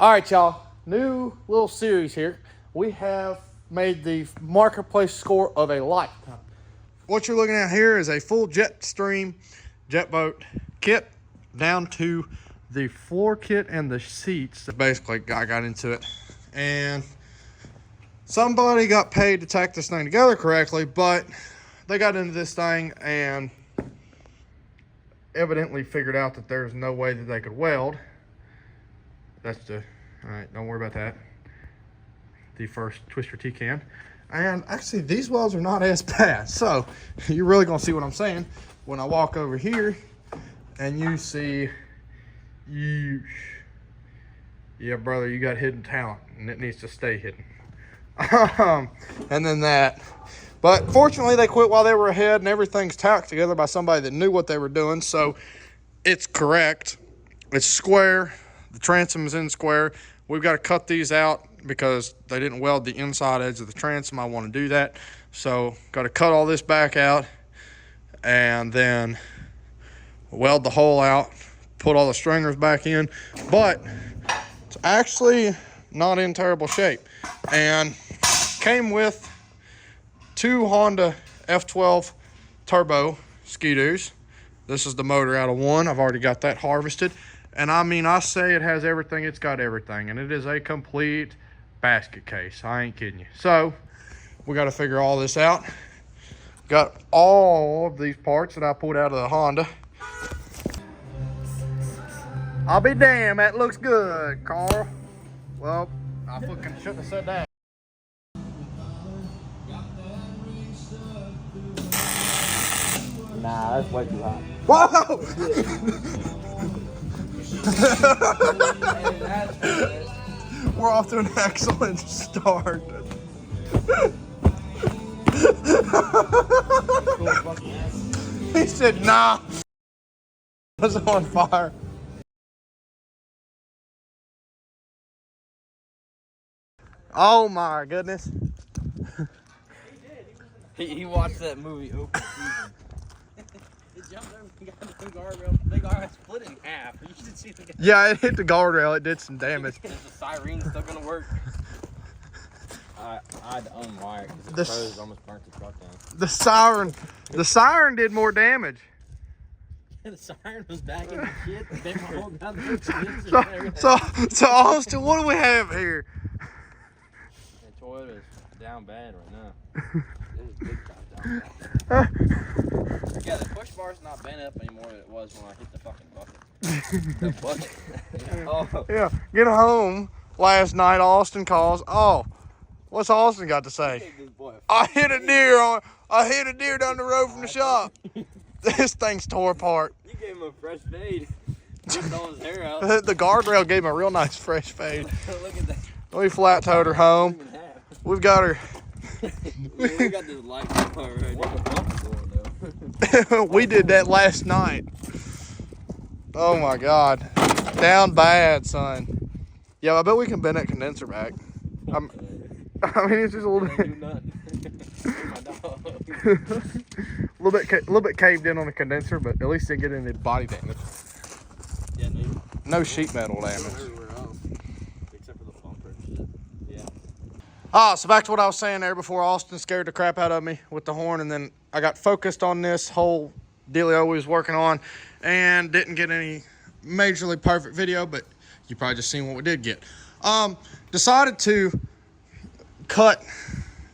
All right, y'all. New little series here. We have made the marketplace score of a lifetime. What you're looking at here is a full jetstream jetboat kit down to the floor kit and the seats. Basically, I got into it, and somebody got paid to tack this thing together correctly, but they got into this thing and evidently figured out that there's no way that they could weld. All right, don't worry about that. The first twister T-can. And actually, these welds are not as bad. So, you're really gonna see what I'm saying when I walk over here and you see, yeah, brother, you got hidden talent and it needs to stay hidden. And then that. But fortunately, they quit while they were ahead and everything's tacked together by somebody that knew what they were doing. So, it's correct. It's square. The transom is in square. We've got to cut these out because they didn't weld the inside edge of the transom. I want to do that. So got to cut all this back out and then weld the hole out, put all the stringers back in. But it's actually not in terrible shape. And came with two Honda F12 turbo skidoos. This is the motor out of one. I've already got that harvested. And I mean, I say it has everything. It's got everything. And it is a complete basket case. I ain't kidding you. So, we got to figure all this out. Got all of these parts that I pulled out of the Honda. I'll be damned. That looks good, Carl. Well, I fucking shouldn't have said that. Nah, that's way too hot. Whoa! We're off to an excellent start. He said, nah. I was on fire. Oh my goodness. He watched that movie Open Season. It jumped over the goddamn guardrail. The guardrail split in half. You should see the guy. Yeah, it hit the guardrail. It did some damage. Is the siren still gonna work? I had to unwire it because the pros almost burnt the truck down. The siren did more damage. The siren was back in the shit. They were holding down the So Austin, what do we have here? The Toyota's down bad right now. It is big time down bad. Yeah, the push bar's not bent up anymore than it was when I hit the fucking bucket. The bucket. Oh. Yeah, get home last night. Austin calls. Oh, what's Austin got to say? I hit a deer down the road from the shop. This thing's tore apart. You gave him a fresh fade. Ripped all his hair out. The guardrail gave him a real nice fresh fade. Look at that. We flat towed her home. We've got her. We got this light car right now. We did that last night. Oh my God. Down bad, son. Yeah, I bet we can bend that condenser back. I mean, it's just a little bit. A little bit caved in on the condenser, but at least didn't get any body damage. Yeah, no sheet metal damage. Except for the bumper and shit. Yeah. So back to what I was saying there before Austin scared the crap out of me with the horn, and then I got focused on this whole dealio we was working on and didn't get any majorly perfect video, but you probably just seen what we did get. Decided to cut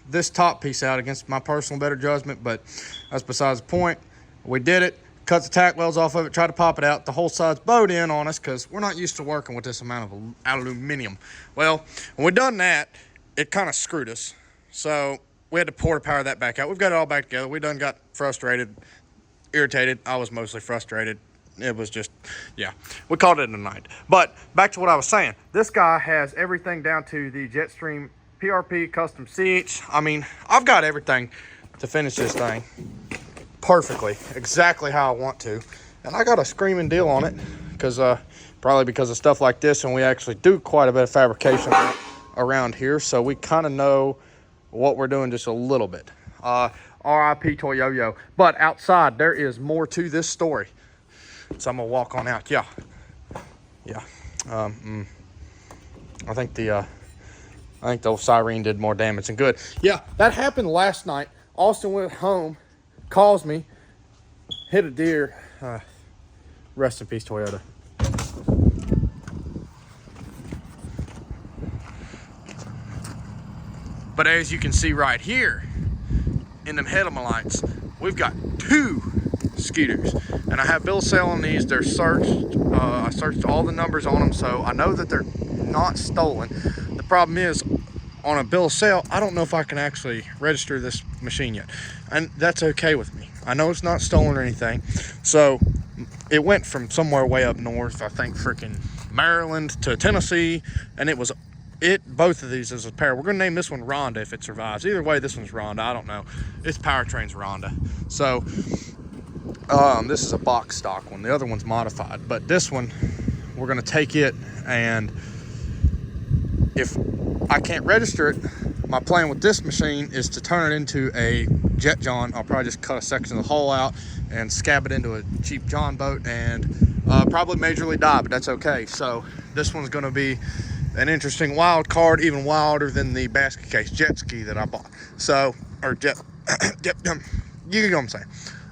this top piece out against my personal better judgment, but that's besides the point. We did it, cut the tack welds off of it, tried to pop it out. The whole side's bowed in on us because we're not used to working with this amount of aluminum. Well, when we done that, it kind of screwed us. So we had to porta power that back out. We've got it all back together. We done got frustrated, irritated. I was mostly frustrated. It was just, yeah, we called it a night. But back to what I was saying. This guy has everything down to the Jetstream PRP custom seats. I mean, I've got everything to finish this thing perfectly, exactly how I want to. And I got a screaming deal on it because probably because of stuff like this, and we actually do quite a bit of fabrication around here, so we kind of know what we're doing just a little bit. RIP Toyo. But outside, there is more to this story. So I'm gonna walk on out. Yeah. I think the old siren did more damage than good. Yeah, that happened last night. Austin went home, calls me, hit a deer. Rest in peace, Toyota. But as you can see right here, in them headlights, we've got 2 scooters. And I have bill of sale on these. They're searched. I searched all the numbers on them, so I know that they're not stolen. The problem is, on a bill of sale, I don't know if I can actually register this machine yet. And that's okay with me. I know it's not stolen or anything. So it went from somewhere way up north, I think freaking Maryland to Tennessee, and both of these is a pair. We're gonna name this one Rhonda if it survives. Either way, this one's Rhonda, I don't know. Its powertrain's Rhonda. So this is a box stock one. The other one's modified, but this one, we're gonna take it, and if I can't register it, my plan with this machine is to turn it into a jet john. I'll probably just cut a section of the hull out and scab it into a cheap john boat, and probably majorly die, but that's okay. So this one's gonna be an interesting wild card, even wilder than the basket case jet ski that I bought. So, or jet, you know what I'm saying.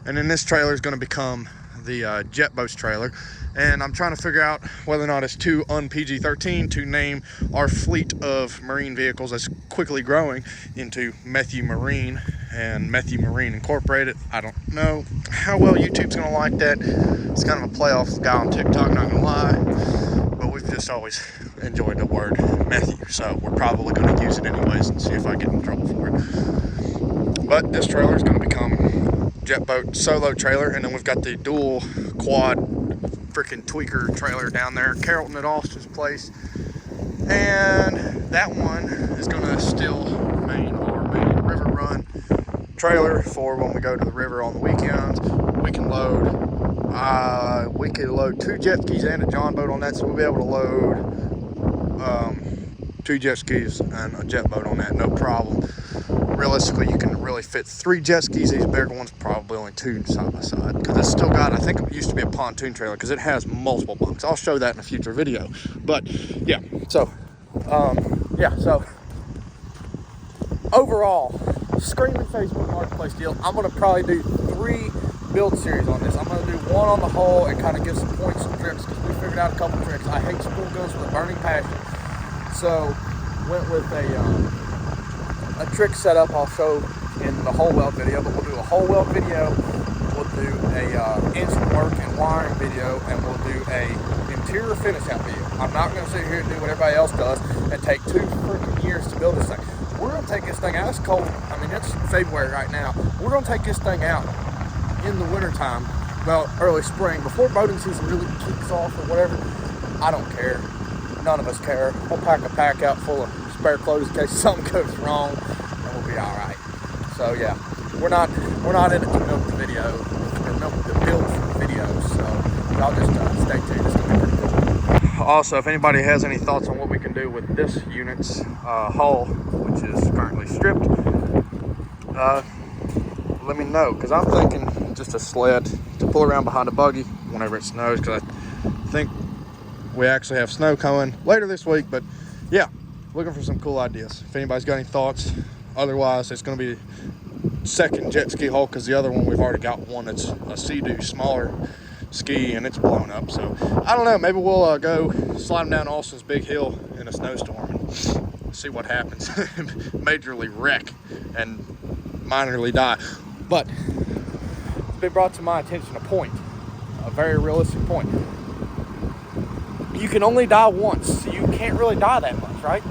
And then this trailer is gonna become the jet boat's trailer. And I'm trying to figure out whether or not it's too un-PG-13 to name our fleet of marine vehicles that's quickly growing into Matthew Marine and Matthew Marine Incorporated. I don't know how well YouTube's gonna like that. It's kind of a play off the guy on TikTok, not gonna lie. But we've just always enjoyed the word Matthew, so we're probably gonna use it anyways and see if I get in trouble for it. But this trailer is gonna become jet boat solo trailer, and then we've got the dual quad freaking tweaker trailer down there, Carrollton at Austin's place, and that one is gonna still remain our main river run trailer for when we go to the river on the weekends. We can load, we could load 2 jet skis and a john boat on that, so we'll be able to load 2 jet skis and a jet boat on that, no problem. Realistically, you can really fit 3 jet skis. These bigger ones, probably only 2 side by side, because it's still got, I think it used to be a pontoon trailer, because it has multiple bunks. I'll show that in a future video. But yeah, so so overall, screaming Facebook marketplace deal. I'm gonna probably do 3 build series on this. I'm gonna do 1 on the hull and kind of give some points and tricks, because we figured out a couple tricks. I hate spool guns with a burning passion, so went with a trick setup I'll show in the whole weld video, but we'll do a whole weld video, we'll do a engine work and wiring video, and we'll do a interior finish out video. I'm not going to sit here and do what everybody else does and take 2 freaking years to build this thing. We're going to take this thing out. It's cold. I mean, it's February right now. We're going to take this thing out in the wintertime, well, early spring, before boating season really kicks off or whatever. I don't care. None of us care. We'll pack a pack out full of spare clothes in case something goes wrong, and we'll be all right. So yeah, we're not in it to milk the video or milk the build for the videos. So y'all just stay tuned. It's gonna be pretty cool. Also, if anybody has any thoughts on what we can do with this unit's hull, which is currently stripped, let me know, because I'm thinking just a sled to pull around behind a buggy whenever it snows, because I think we actually have snow coming later this week. But yeah, looking for some cool ideas. If anybody's got any thoughts, otherwise it's going to be second jet ski hull, because the other one we've already got one that's a Sea-Doo smaller ski and it's blown up. So I don't know, maybe we'll go slide them down Austin's big hill in a snowstorm and see what happens. Majorly wreck and minorly die. But it's been brought to my attention a very realistic point. You can only die once, so you can't really die that much, right?